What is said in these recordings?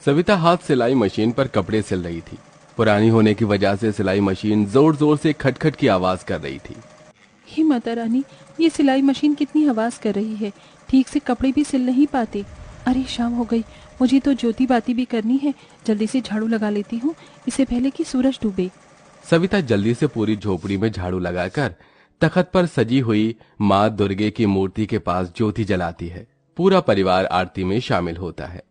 सविता हाथ सिलाई मशीन पर कपड़े सिल रही थी। पुरानी होने की वजह से सिलाई मशीन जोर जोर से खटखट की आवाज कर रही थी। हे माता रानी, ये सिलाई मशीन कितनी आवाज कर रही है, ठीक से कपड़े भी सिल नहीं पाते। अरे शाम हो गई, मुझे तो ज्योति बाती भी करनी है। जल्दी से झाड़ू लगा लेती हूँ, इससे पहले कि सूरज डूबे। सविता जल्दी से पूरी झोपड़ी में झाड़ू लगाकर तख्त पर सजी हुई माँ दुर्गे की मूर्ति के पास ज्योति जलाती है। पूरा परिवार आरती में शामिल होता है।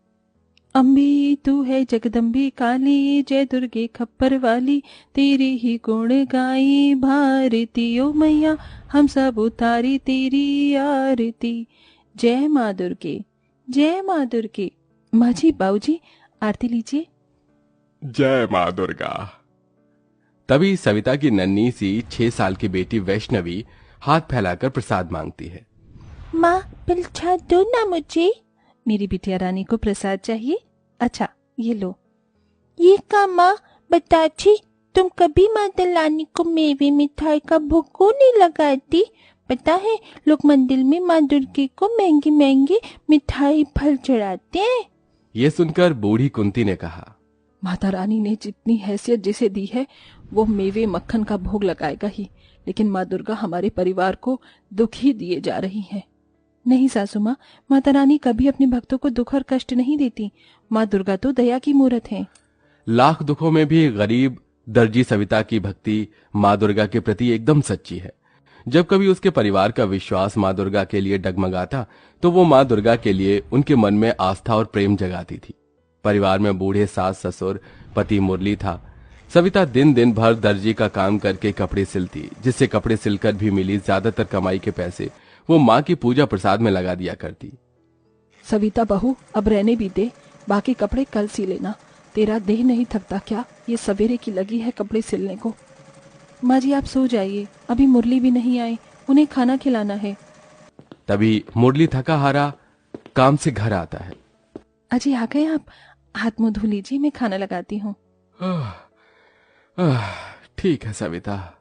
अम्बे तू है जगदम्बे काली, जय दुर्गे खप्पर वाली, तेरे ही गुण गाई भारती ओ मैया, हम सब उतारी तेरी आरती। जय माँ दुर्गे, जय माँ दुर्गे। माँ जी, बाबूजी, आरती लीजिए। जय माँ दुर्गा। तभी सविता की नन्ही सी 6 साल की बेटी वैष्णवी हाथ फैलाकर प्रसाद मांगती है। माँ प्रसाद दो ना मुझे। मेरी बिटिया रानी को प्रसाद चाहिए। अच्छा ये लो। ये का माँ बताची, तुम कभी माता रानी को मेवे मिठाई का भोग क्यों नहीं लगाती? पता है लोग मंदिर में माँ दुर्गे को महंगी महंगी मिठाई फल चढ़ाते हैं। ये सुनकर बूढ़ी कुंती ने कहा, माता रानी ने जितनी हैसियत जिसे दी है वो मेवे मक्खन का भोग लगाएगा ही, लेकिन माँ दुर्गा हमारे परिवार को दुख ही दिए जा रही है। नहीं सासू माँ, माता रानी कभी अपने भक्तों को दुख और कष्ट नहीं देती। माँ दुर्गा तो दया की मूरत है। लाख दुखों में भी गरीब दर्जी सविता की भक्ति माँ दुर्गा के प्रति एकदम सच्ची है। जब कभी उसके परिवार का विश्वास माँ दुर्गा के लिए डगमगाता तो वो माँ दुर्गा के लिए उनके मन में आस्था और प्रेम जगाती थी। परिवार में बूढ़े सास ससुर, पति मुरली था। सविता दिन दिन भर दर्जी का काम करके कपड़े सिलती, जिससे कपड़े सिलकर भी मिली ज्यादातर कमाई के पैसे वो माँ की पूजा प्रसाद में लगा दिया करती। सविता बहू, अब रहने भी दे, बाकी कपड़े कल सी लेना। तेरा देह नहीं थकता क्या? ये सवेरे की लगी है कपड़े सिलने को। माँ जी आप सो जाइए, अभी मुरली भी नहीं आए, उन्हें खाना खिलाना है। तभी मुरली थका हारा काम से घर आता है। अजी आ गए आप? हाथ मुंह धो लीजिए, मैं खाना लगाती हूँ। ठीक है सविता।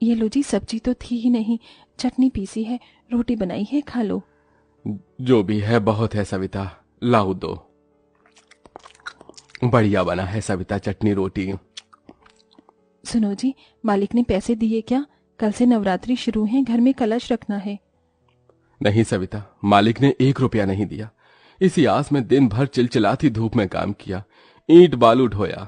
ये लो जी, सब्जी तो थी ही नहीं, चटनी पीसी है, रोटी बनाई है, खा लो। जो भी है बहुत है सविता, लाओ दो। बढ़िया बना है सविता चटनी रोटी। सुनो जी, मालिक ने पैसे दिए क्या? कल से नवरात्रि शुरू है, घर में कलश रखना है। नहीं सविता, मालिक ने 1 रुपया नहीं दिया। इसी आस में दिन भर चिलचिलाती धूप में काम किया, ईंट बालू ढोया।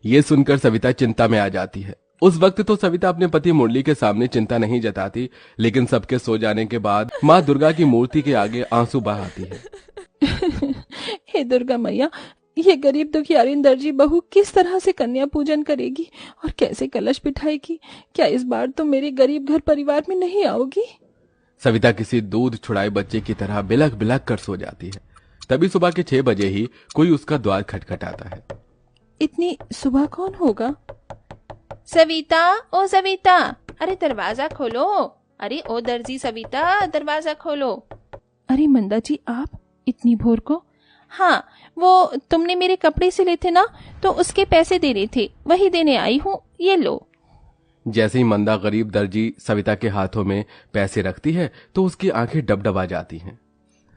ये सुनकर सविता चिंता में आ जाती है। उस वक्त तो सविता अपने पति मुरली के सामने चिंता नहीं जताती, लेकिन सबके सो जाने के बाद माँ दुर्गा की मूर्ति के आगे आंसू बहाती है। हे दुर्गा मैया, ये गरीब दुखियारी दर्जी बहू किस तरह से कन्या पूजन करेगी और कैसे कलश बिठाएगी? क्या इस बार तो मेरे गरीब घर परिवार में नहीं आओगी? सविता किसी दूध छुड़ाए बच्चे की तरह बिलख बिलख कर सो जाती है। तभी सुबह के 6 बजे ही कोई उसका द्वार खटखटाता है। इतनी सुबह कौन होगा? सविता, ओ सविता, अरे दरवाजा खोलो। अरे ओ दर्जी सविता, दरवाजा खोलो। अरे मंदा जी, आप इतनी भोर को? हाँ, वो तुमने मेरे कपड़े सिले थे ना, तो उसके पैसे देने थे, वही देने आई हूँ, ये लो। जैसे ही मंदा गरीब दर्जी सविता के हाथों में पैसे रखती है तो उसकी आंखें डबडबा जाती हैं।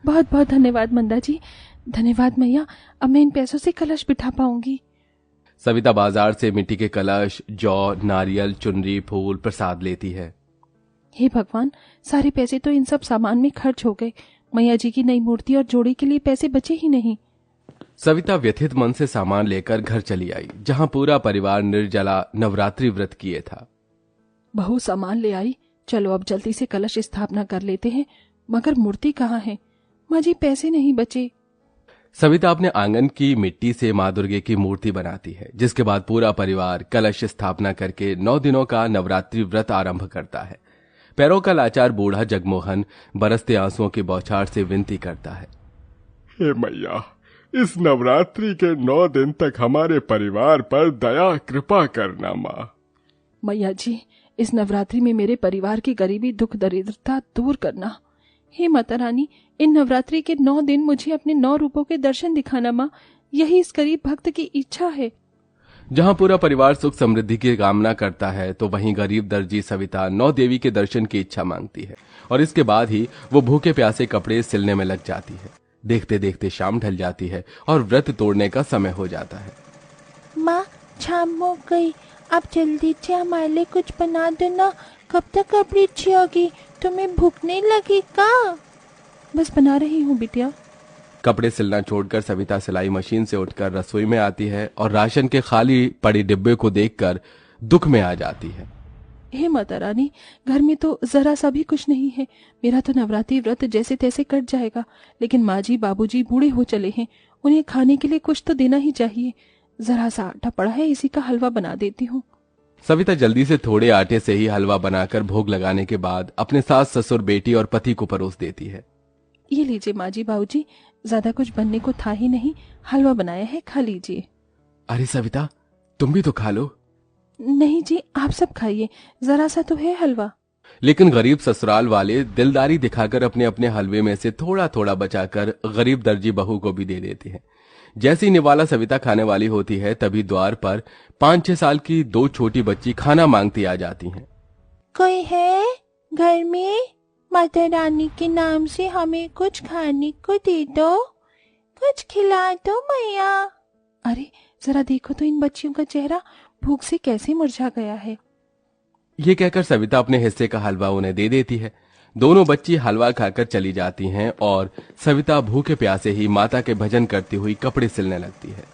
बहुत बहुत धन्यवाद मंदा जी, धन्यवाद मैया, अब मैं इन पैसों से कलश बिठा पाऊंगी। सविता बाजार से मिट्टी के कलश, जौ, नारियल, चुनरी, फूल, प्रसाद लेती है। हे भगवान, सारे पैसे तो इन सब सामान में खर्च हो गए। मैया जी की नई मूर्ति और जोड़ी के लिए पैसे बचे ही नहीं। सविता व्यथित मन से सामान लेकर घर चली आई, जहां पूरा परिवार निर्जला नवरात्रि व्रत किए था। बहू सामान ले आई, चलो अब जल्दी से कलश स्थापना कर लेते हैं। मगर मूर्ति कहाँ है? माँ जी पैसे नहीं बचे। सविता अपने आंगन की मिट्टी से माँ दुर्गे की मूर्ति बनाती है, जिसके बाद पूरा परिवार कलश स्थापना करके 9 दिनों का नवरात्रि व्रत आरंभ करता है। पैरों का लाचार बूढ़ा जगमोहन बरसते आंसुओं की बौछार से विनती करता है, हे मैया, इस नवरात्रि के 9 दिन तक हमारे परिवार पर दया कृपा करना माँ। मैया जी, इस नवरात्रि में मेरे परिवार की गरीबी दुख दरिद्रता दूर करना। हे माता रानी, इन नवरात्रि के 9 दिन मुझे अपने 9 रूपों के दर्शन दिखाना माँ, यही इस गरीब भक्त की इच्छा है। जहां पूरा परिवार सुख समृद्धि की कामना करता है तो वहीं गरीब दर्जी सविता 9 देवी के दर्शन की इच्छा मांगती है और इसके बाद ही वो भूखे प्यासे कपड़े सिलने में लग जाती है। देखते देखते शाम ढल जाती है और व्रत तोड़ने का समय हो जाता है। माँ, शाम हो गई, आप जल्दी से हमारे लिए कुछ बना दो ना। कब तक अपनी अच्छी होगी? तुम्हें भूख नहीं लगी का? बस बना रही हूँ बिटिया। कपड़े सिलना छोड़कर सविता सिलाई मशीन से उठकर रसोई में आती है और राशन के खाली पड़ी डिब्बे को देखकर दुख में आ जाती है। हे माता रानी, घर में तो जरा सा भी कुछ नहीं है। मेरा तो नवरात्रि व्रत जैसे तैसे कट जाएगा, लेकिन माँ जी बाबूजी बूढ़े हो चले हैं, उन्हें खाने के लिए कुछ तो देना ही चाहिए। जरा सा आटा पड़ा है, इसी का हलवा बना देती हूँ। सविता जल्दी से थोड़े आटे से ही हलवा बनाकर भोग लगाने के बाद अपने सास ससुर बेटी और पति को परोस देती है। ये लीजिए माँ जी बाबूजी, ज्यादा कुछ बनने को था ही नहीं, हलवा बनाया है, खा लीजिए। अरे सविता, तुम भी तो खा लो। नहीं जी, आप सब खाइए, जरा सा तो है हलवा। लेकिन गरीब ससुराल वाले दिलदारी दिखाकर अपने अपने हलवे में से थोड़ा थोड़ा बचाकर गरीब दर्जी बहू को भी दे देती है। जैसी निवाला सविता खाने वाली होती है तभी द्वार पर 5-6 साल की 2 छोटी बच्ची खाना मांगती आ जाती हैं। कोई है घर में? माता रानी के नाम से हमें कुछ खाने को दे दो, कुछ खिला दो मैया। अरे जरा देखो तो इन बच्चियों का चेहरा भूख से कैसे मुरझा गया है। ये कहकर सविता अपने हिस्से का हलवा उन्हें दे देती है। दोनों बच्ची हलवा खाकर चली जाती हैं और सविता भूखे प्यासे ही माता के भजन करती हुई कपड़े सिलने लगती है।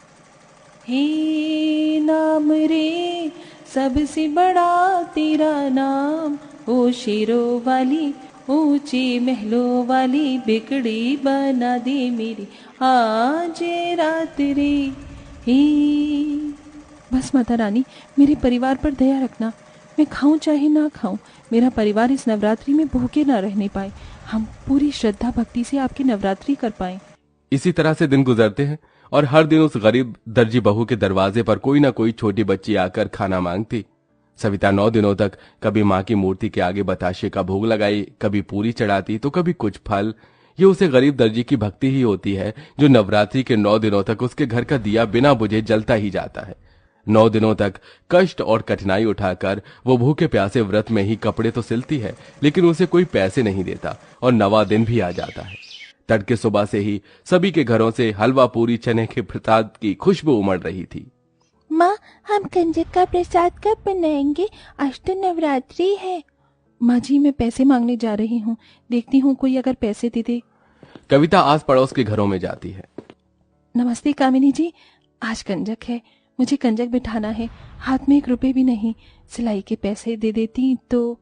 हे नाम रे सबसे बड़ा तेरा नाम, ओ शेरों वाली ऊंचे महलों वाली, बिगड़ी बना दे मेरी आज रात रे। हे बस माता रानी, मेरे परिवार पर दया रखना। मैं खाऊं चाहे ना खाऊं, मेरा परिवार इस नवरात्रि में भूखे ना रहने पाए। हम पूरी श्रद्धा भक्ति से आपकी नवरात्रि कर पाएं। इसी तरह से दिन गुजरते हैं और हर दिन उस गरीब दर्जी बहू के दरवाजे पर कोई ना कोई छोटी बच्ची आकर खाना मांगती। सविता 9 दिनों तक कभी माँ की मूर्ति के आगे बताशे का भोग लगाई, कभी पूरी चढ़ाती तो कभी कुछ फल। ये उसे गरीब दर्जी की भक्ति ही होती है जो नवरात्रि के 9 दिनों तक उसके घर का दिया बिना बुझे जलता ही जाता है। 9 दिनों तक कष्ट और कठिनाई उठाकर वो भूखे प्यासे व्रत में ही कपड़े तो सिलती है, लेकिन उसे कोई पैसे नहीं देता और 9वां दिन भी आ जाता है। तड़के सुबह से ही सभी के घरों से हलवा पूरी चने के प्रसाद की खुशबू उमड़ रही थी। माँ, हम कंजक का प्रसाद कब बनाएंगे? आज तो नवरात्रि है। माँ जी, मैं पैसे मांगने जा रही हूँ, देखती हूँ कोई अगर पैसे दे दे। कविता आस पड़ोस के घरों में जाती है। नमस्ते कामिनी जी, आज कंजक है, मुझे कंजक बिठाना है, हाथ में 1 रुपए भी नहीं। सिलाई के पैसे दे देती तो।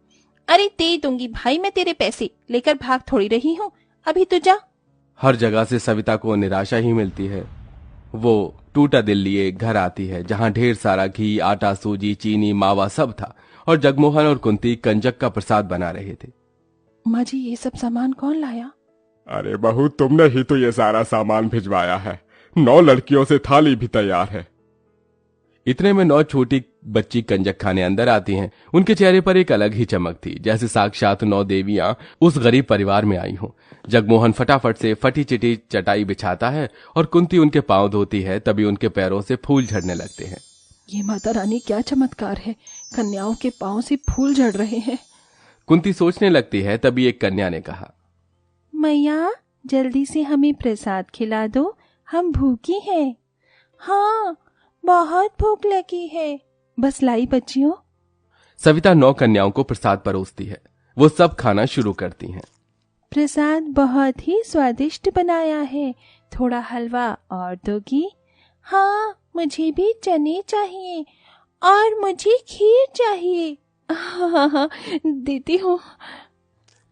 अरे दे दूंगी भाई, मैं तेरे पैसे लेकर भाग थोड़ी रही हूँ, अभी तो जा। हर जगह से सविता को निराशा ही मिलती है। वो टूटा दिल लिए घर आती है जहां ढेर सारा घी, आटा, सूजी, चीनी, मावा सब था और जगमोहन और कुंती कंजक का प्रसाद बना रहे थे। माँ जी, ये सब सामान कौन लाया? अरे बहू, तुमने ही तो ये सारा सामान भिजवाया है। 9 लड़कियों से थाली भी तैयार है। इतने में 9 छोटी बच्ची कंजक खाने अंदर आती हैं। उनके चेहरे पर एक अलग ही चमक थी, जैसे साक्षात 9 देवियां उस गरीब परिवार में आई हों। जगमोहन फटाफट से फटी चिटी चटाई बिछाता है और कुंती उनके पांव धोती है, तभी उनके पैरों से फूल झड़ने लगते हैं। ये माता रानी क्या चमत्कार है, कन्याओं के पांव से फूल झड़ रहे हैं। कुंती सोचने लगती है, तभी एक कन्या ने कहा, मैया जल्दी से हमें प्रसाद खिला दो, हम भूखी हैं। हाँ, बहुत भूख लगी है। बस लाई बच्चियों। सविता 9 कन्याओं को प्रसाद परोसती है। वो सब खाना शुरू करती हैं। प्रसाद बहुत ही स्वादिष्ट बनाया है, थोड़ा हलवा और दोगी? हाँ, मुझे भी चने चाहिए और मुझे खीर चाहिए। हाँ, देती हूँ।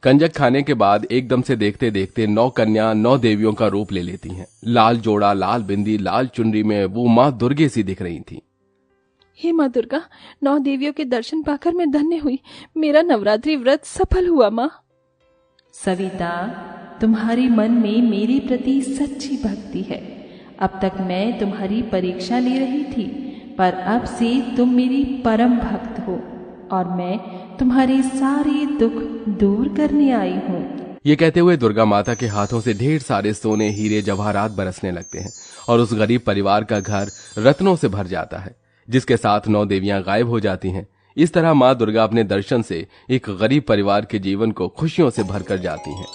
कंजक खाने के बाद एकदम से देखते देखते 9 कन्या 9 देवियों का रूप ले लेती हैं। लाल जोड़ा, लाल बिंदी, लाल चुनरी में वो माँ दुर्गे सी दिख रही थी। हे माँ दुर्गा, 9 देवियों के दर्शन पाकर मैं धन्य हुई। मेरा नवरात्रि व्रत सफल हुआ। माँ सविता, तुम्हारे मन में मेरे प्रति सच्ची भक्ति है। अब तक मैं तुम्हारी परीक्षा ले रही थी, पर अब से तुम मेरी परम भक्त हो और मैं तुम्हारे सारे दुख दूर करने आई हूँ। ये कहते हुए दुर्गा माता के हाथों से ढेर सारे सोने, हीरे, जवाहरात बरसने लगते हैं और उस गरीब परिवार का घर रत्नों से भर जाता है, जिसके साथ 9 देवियां गायब हो जाती हैं। इस तरह माँ दुर्गा अपने दर्शन से एक गरीब परिवार के जीवन को खुशियों से भरकर जाती हैं।